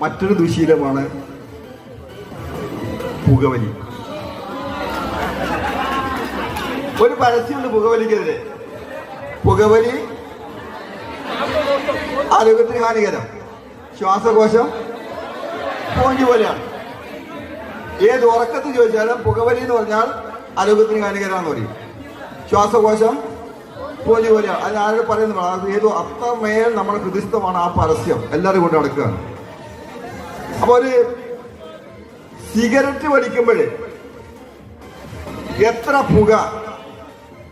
മറ്റൊരു ദുശീലമാണ് പുകവലി. ഒരു പരസ്യമുണ്ട് പുകവലിക്കെതിരെ. പുകവലി ആരോഗ്യത്തിന് ഹാനികരം, ശ്വാസകോശം പോഞ്ചു പോലെയാണ്. ഏത് ഉറക്കത്തിൽ ചോദിച്ചാലും പുകവലി എന്ന് പറഞ്ഞാൽ ആരോഗ്യത്തിന് ഹാനികരമാണെന്ന് പറയും. ശ്വാസകോശം പോഞ്ചു പോലെയാണ്. അതിന് ആരോട് പറയുന്നതാണ്, അത് ഏതോ അത്രമേൽ നമ്മുടെ ഹൃദയസ്ഥമാണ് ആ പരസ്യം എല്ലാവരും കൊണ്ട് നടക്കുകയാണ്. അപ്പൊ ഒരു സിഗരറ്റ് വലിക്കുമ്പോൾ എത്ര പുക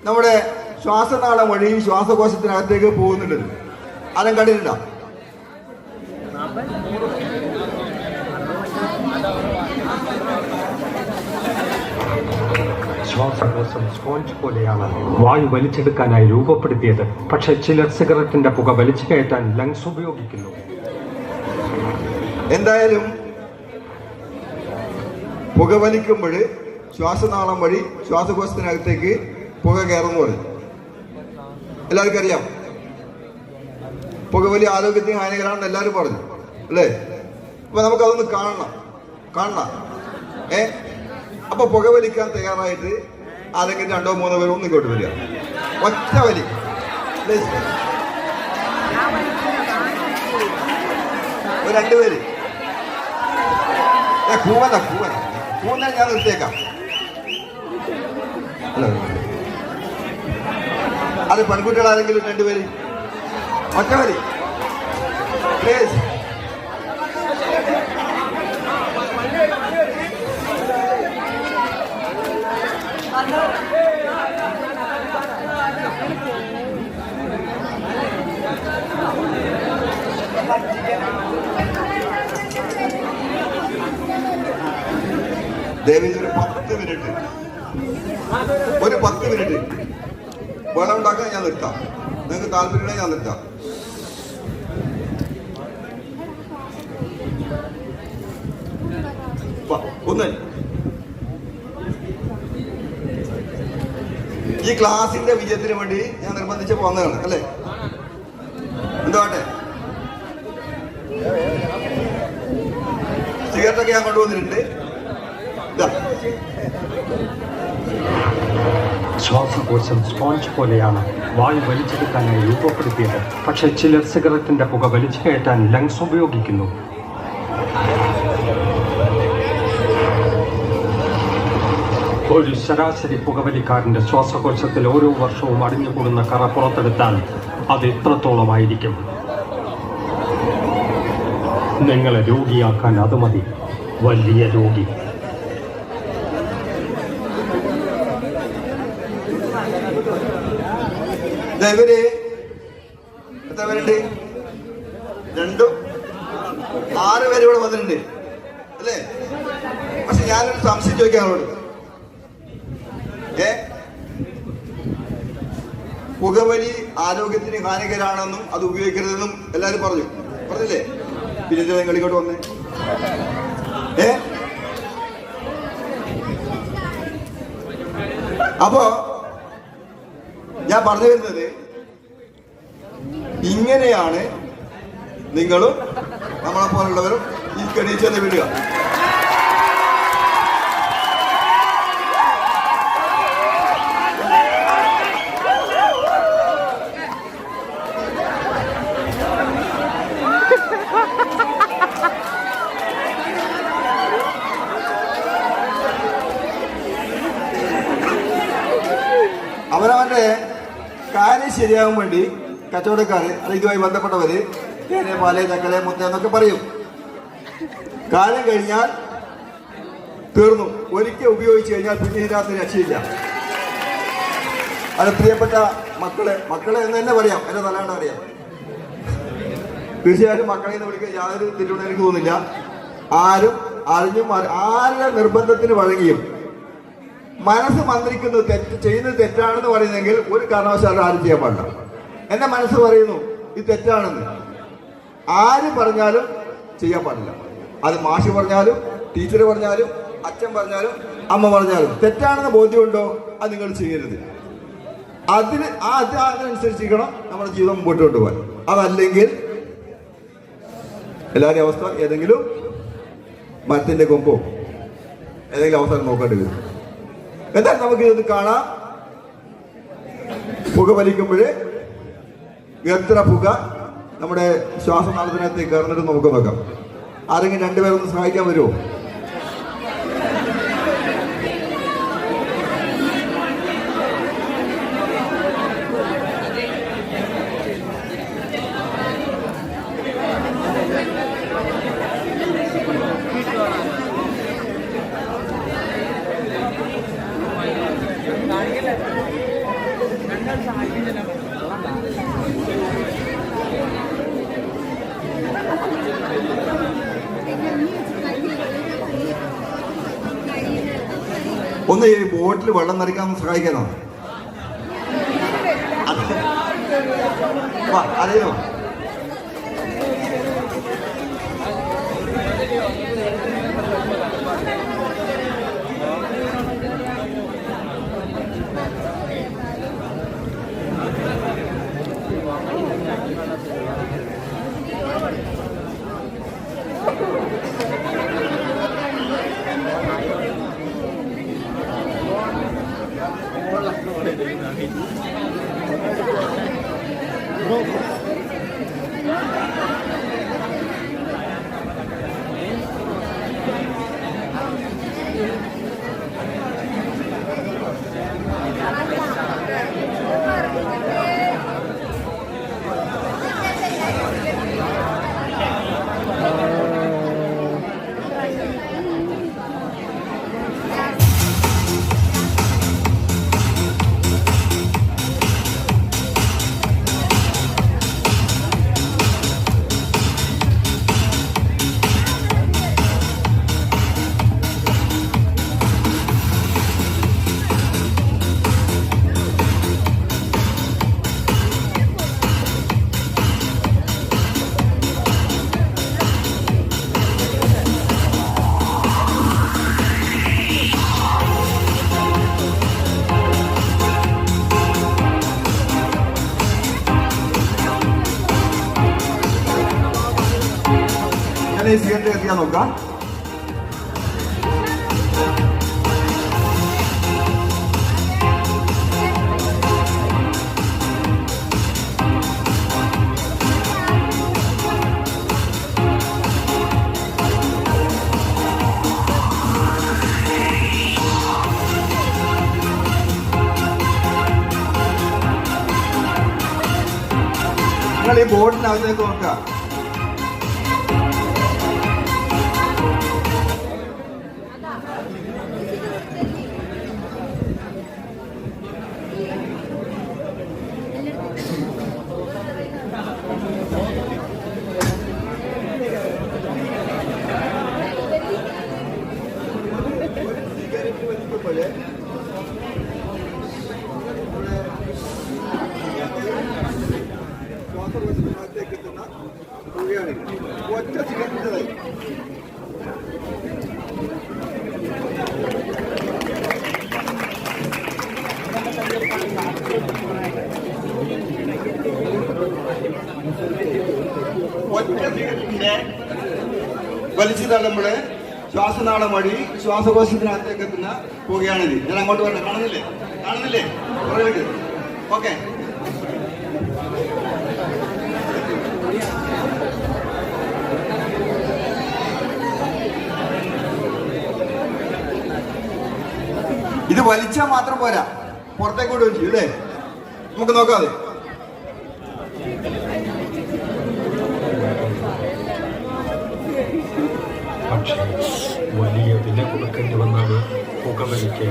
നമ്മുടെ ശ്വാസനാളം വഴി ശ്വാസകോശത്തിനകത്തേക്ക് പോകുന്നുണ്ട്, അതും കണ്ടിട്ടുണ്ടോ? ശ്വാസകോശം സ്പോഞ്ച് പോലെയാണ് വായു വലിച്ചെടുക്കാനായി രൂപപ്പെടുത്തിയത്. പക്ഷെ ചിലർ സിഗരറ്റിന്റെ പുക വലിച്ചു കയറ്റാൻ ലങ്സ് ഉപയോഗിക്കുന്നു. എന്തായാലും പുകവലിക്കുമ്പോൾ ശ്വാസനാളം വഴി ശ്വാസകോശത്തിനകത്തേക്ക് പുക കയറുന്നു പറയും. എല്ലാവർക്കും അറിയാം. പുകവലി ആരോഗ്യത്തിന് ഹാനികരമാണെന്ന് എല്ലാവരും പറഞ്ഞു അല്ലേ? അപ്പൊ നമുക്കതൊന്ന് കാണണം. അപ്പൊ പുകവലിക്കാൻ തയ്യാറായിട്ട് ആരെങ്കിലും 2-3 പേരും ഒന്നും ഇങ്ങോട്ട് വരിക, ഒറ്റ വലി. ഒരു 2 പേര് കൂവന ഞാൻ നിർത്തിയേക്കാം. അത് പെൺകുട്ടികളാരെങ്കിലും 2 പേര് ഒറ്റ വലി പ്ലീസ്. ദയവേദി ഒരു 10 മിനിറ്റ് വെള്ളം ഉണ്ടാക്കാൻ ഞാൻ നിർത്താം. നിങ്ങൾക്ക് താല്പര്യമുണ്ടെങ്കിൽ ഞാൻ നിർത്താം. ഒന്ന് ഈ ക്ലാസിന്റെ വിജയത്തിന് വേണ്ടി ഞാൻ നിർബന്ധിച്ച് വന്നതാണ് അല്ലേ? എന്താട്ടെ, സിഗരറ്റൊക്കെ ഞാൻ കൊണ്ടുവന്നിട്ടുണ്ട്. ശ്വാസകോശം സ്പോഞ്ച് പോലെയാണ് വായു വലിച്ചെടുക്കാനായി രൂപപ്പെടുത്തിയത്. പക്ഷെ ചിലർ സിഗരറ്റിന്റെ പുക വലിച്ചു കയറ്റാൻ ലങ്സ് ഉപയോഗിക്കുന്നു. ഒരു ശരാശരി പുകവലിക്കാരന്റെ ശ്വാസകോശത്തിൽ ഓരോ വർഷവും അടിഞ്ഞുകൂടുന്ന കറ പുറത്തെടുത്താൽ അത് എത്രത്തോളമായിരിക്കും? നിങ്ങളെ രോഗിയാക്കാൻ അത് മതി, വലിയ രോഗി. ഇവര് എത്ര പേരുണ്ട്? 2, 6 പേര് ഇവിടെ വന്നിട്ടുണ്ട് അല്ലേ? പക്ഷെ ഞാനൊരു സംശയം ചോദിക്കാൻ അവരോട്. പുകവലി ആരോഗ്യത്തിന് ഹാനികരാണെന്നും അത് ഉപയോഗിക്കരുതെന്നും എല്ലാരും പറഞ്ഞില്ലേ? പിന്നെ നിങ്ങൾ ഇങ്ങോട്ട് വന്നേ. അപ്പോ ഞാൻ പറഞ്ഞു വരുന്നത്, ഇങ്ങനെയാണ് നിങ്ങളും നമ്മളെ പോലുള്ളവരും ഈ കെണിച്ചെന്ന് വിടുക. അവനവന്റെ കാര്യം ശരിയാകാൻ വേണ്ടി കച്ചവടക്കാര് അല്ലെങ്കിൽ ഇതുമായി ബന്ധപ്പെട്ടവര് തേനെ, പാല്, ചക്കല, മുത്ത എന്നൊക്കെ പറയും. കാര്യം കഴിഞ്ഞാൽ തീർന്നു. ഒരിക്കൽ ഉപയോഗിച്ചു കഴിഞ്ഞാൽ പിന്നെ ഇതിനകത്ത് രക്ഷയില്ല. അത് പ്രിയപ്പെട്ട മക്കളെ എന്ന് തന്നെ പറയാം, എന്റെ തലാണ്ട് അറിയാം. തീർച്ചയായിട്ടും മക്കളെ എന്ന് വിളിക്കാൻ യാതൊരു തെറ്റുണ്ടെന്ന് എനിക്ക് തോന്നുന്നില്ല. ആരും അറിഞ്ഞും ആരുടെ നിർബന്ധത്തിന് വഴങ്ങിയും മനസ്സ് മന്ത്രിക്കുന്നത് ചെയ്യുന്നത് തെറ്റാണെന്ന് പറയുന്നെങ്കിൽ ഒരു കാരണവശാലും ആരും ചെയ്യാൻ പാടില്ല. എന്റെ മനസ്സ് പറയുന്നു ഇത് തെറ്റാണെന്ന്, ആര് പറഞ്ഞാലും ചെയ്യാൻ പാടില്ല. അത് മാഷ് പറഞ്ഞാലും ടീച്ചർ പറഞ്ഞാലും അച്ഛൻ പറഞ്ഞാലും അമ്മ പറഞ്ഞാലും തെറ്റാണെന്ന് ബോധ്യമുണ്ടോ അത് നിങ്ങൾ ചെയ്യരുത്. അതിനനുസരിച്ചിരിക്കണം നമ്മുടെ ജീവിതം മുമ്പോട്ട് കൊണ്ടുപോകാൻ. അതല്ലെങ്കിൽ എല്ലാവരുടെയും അവസ്ഥ ഏതെങ്കിലും മരത്തിൻ്റെ കൊമ്പോ ഏതെങ്കിലും അവസരം നോക്കേണ്ടി വരും. എന്തായാലും നമുക്കിത് കാണാം. പുക വലിക്കുമ്പോൾ എത്ര പുക നമ്മുടെ ശ്വാസനാളത്തിനകത്തേക്ക് കയറുന്നിട്ട് നമുക്ക് നോക്കാം. ആരെങ്കിലും രണ്ടുപേരൊന്ന് സഹായിക്കാൻ വരുമോ? ഒന്ന് ഈ ബോട്ടിൽ വെള്ളം നിറയ്ക്കാൻ സഹായിക്കാനോ? അറിയോ? ഈ സിഗരറ്റ് എത്തിക്കാൻ നോക്കാം. നിങ്ങൾ ഈ ബോട്ടിനകത്തേക്ക് നോക്കാം. ഒറ്റ സിഗരറ്റിൻ്റെതായി ഒറ്റ സിഗരറ്റിന്റെ വലിച്ചു തള്ളുമ്പോൾ ശ്വാസനാളം വഴി ശ്വാസകോശത്തിനകത്തേക്ക് എത്തുന്ന പുകയാണിത്. ഞാൻ അങ്ങോട്ട് വരണം. കാണുന്നില്ലേ പുറകിലേക്ക്? ഓക്കെ. ഇത് വലിച്ചാൽ മാത്രം പോരാ, പുറത്തേക്ക് വിടുകയും ചെയ്യും അല്ലേ? നമുക്ക് നോക്കാതെ. പക്ഷേ വലിയ വില കൊടുക്കേണ്ടി വന്നാൽ പുകവലിക്ക്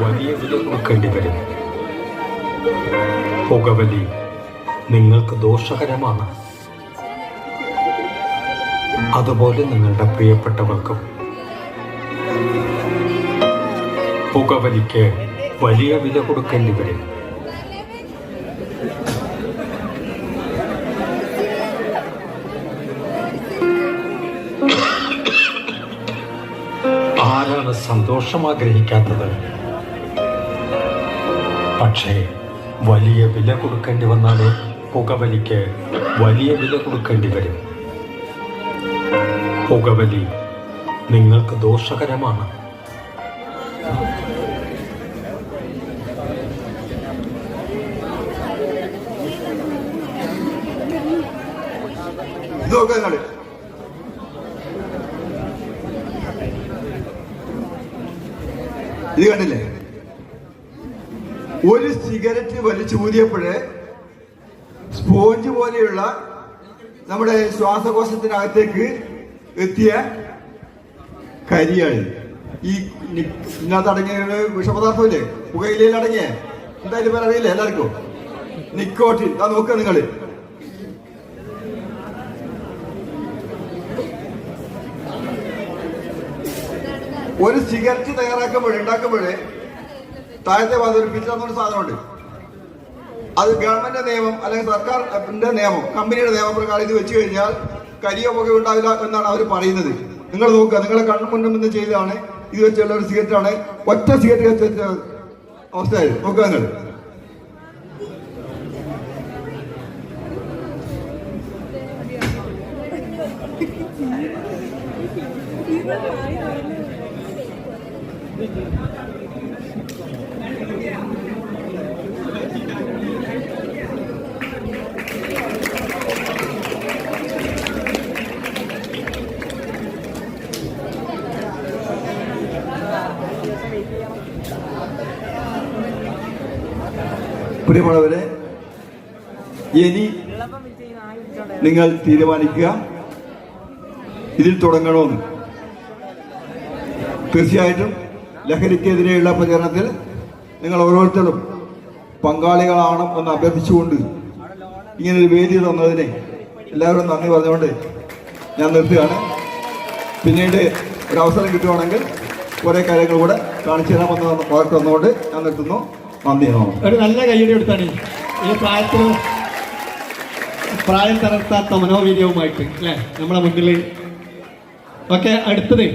വലിയ വില കൊടുക്കേണ്ടി വരും. പുകവലി നിങ്ങൾക്ക് ദോഷകരമാണ്. അതുപോലെ നിങ്ങളുടെ പ്രിയപ്പെട്ടവർക്കും. പുകവലിക്ക് വലിയ വില കൊടുക്കേണ്ടി വരും. ആരാണ് സന്തോഷം ആഗ്രഹിക്കാത്തത്? പക്ഷേ വലിയ വില കൊടുക്കേണ്ടി വന്നാൽ പുകവലിക്ക് വലിയ വില കൊടുക്കേണ്ടി വരും. പുകവലി നിങ്ങൾക്ക് ദോഷകരമാണ്. ഇത് കണ്ടില്ലേ, ഒരു സിഗരറ്റ് വലിച്ചൂതിയപ്പോഴേ സ്പോഞ്ച് പോലെയുള്ള നമ്മുടെ ശ്വാസകോശത്തിനകത്തേക്ക് എത്തിയ കരിയാണ് ഈ ഇതിനകത്ത് അടങ്ങിയ വിഷപദാർത്ഥമില്ലേ, പുകയിലയിൽ അടങ്ങിയ, എന്തായാലും പേര് അറിയില്ലേ എല്ലാവർക്കും, നിക്കോട്ടിൻ. അത് നോക്കുക നിങ്ങൾ. ഒരു സിഗരറ്റ് ഉണ്ടാക്കുമ്പോഴേ താഴത്തെ ഭാഗത്ത് ഒരു ഫിൽറ്റർ എന്നൊരു സാധനമുണ്ട്. അത് ഗവൺമെന്റ് നിയമം അല്ലെങ്കിൽ സർക്കാരിന്റെ നിയമം, കമ്പനിയുടെ നിയമപ്രകാരം ഇത് വെച്ച് കഴിഞ്ഞാൽ കരിയോ പുകയോ ഉണ്ടാവില്ല എന്നാണ് അവർ പറയുന്നത്. നിങ്ങൾ നോക്കുക, നിങ്ങളെ കണ്ണു മുന്നിൽ നിന്ന് ചെയ്തതാണ്. ഇത് വെച്ചുള്ള ഒരു സിഗരറ്റാണ്, ഒറ്റ സിഗരറ്റ് വെച്ച അവസ്ഥയായിരുന്നു. നോക്കുക നിങ്ങൾ. പ്രിയമുള്ളവരെ, ഇനി നിങ്ങൾ തീരുമാനിക്കുക ഇതിൽ തുടങ്ങണമെന്ന്. തീർച്ചയായിട്ടും ലഹരിക്കെതിരെയുള്ള പ്രചരണത്തിൽ നിങ്ങൾ ഓരോരുത്തരും പങ്കാളികളാവണം എന്ന് അഭ്യർത്ഥിച്ചുകൊണ്ട് ഇങ്ങനൊരു വേദി തന്നതിന് എല്ലാവരും നന്ദി പറഞ്ഞുകൊണ്ട് ഞാൻ നിർത്തുകയാണ്. പിന്നീട് ഒരവസരം കിട്ടുവാണെങ്കിൽ കുറേ കാര്യങ്ങൾ കൂടെ കാണിച്ചു തരാമെന്ന് വാക്ക് തന്നുകൊണ്ട് ഞാൻ നിർത്തുന്നു. നന്ദി. ഒരു നല്ല കയ്യടി എടുത്താണ് ഈ പ്രായത്തിലും പ്രായം തളർത്താത്ത മനോവീര്യവുമായിട്ട് അല്ലേ നമ്മളെ മുന്നിൽ. ഓക്കെ, അടുത്തത്